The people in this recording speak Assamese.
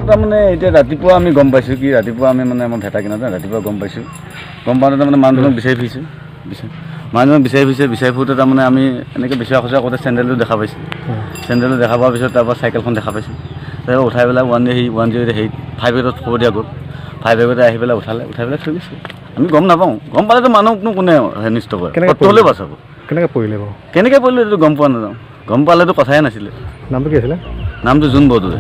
তাৰমানে এতিয়া ৰাতিপুৱা আমি গম পাইছোঁ কি ৰাতিপুৱা আমি মানে আমাৰ ভেটা কিনাতে ৰাতিপুৱা গম পাইছোঁ গম পাওঁতে তাৰমানে মানুহজনক বিচাৰি ফুৰিছোঁ মানুহজনক বিচাৰি ফুৰোঁতে তাৰমানে আমি এনেকৈ বিচৰা খচৰা কৰোঁতে চেণ্ডেলটো দেখা পাইছোঁ চেণ্ডেলটো দেখা পোৱাৰ পিছত তাৰপৰা চাইকেলখন দেখা পাইছোঁ তাৰপৰা উঠাই পেলাই 108 হেৰি 5-8 খবৰ দিয়া গ'ল 5-8 আহি পেলাই উঠাই পেলাই থৈ গৈছোঁ আমি গম নাপাওঁ গম পালেতো মানুহকনো কোনে নিষ্ট কৰে ক'ত হ'লেও বাচাব কেনেকৈ পৰিলে বাৰু কেনেকৈ পৰিলে এইটো গম পোৱা নাযাওঁ গম পালেতো কথাই নাছিলে নামটো কি আছিলে নামটো জোন বৰদলৈ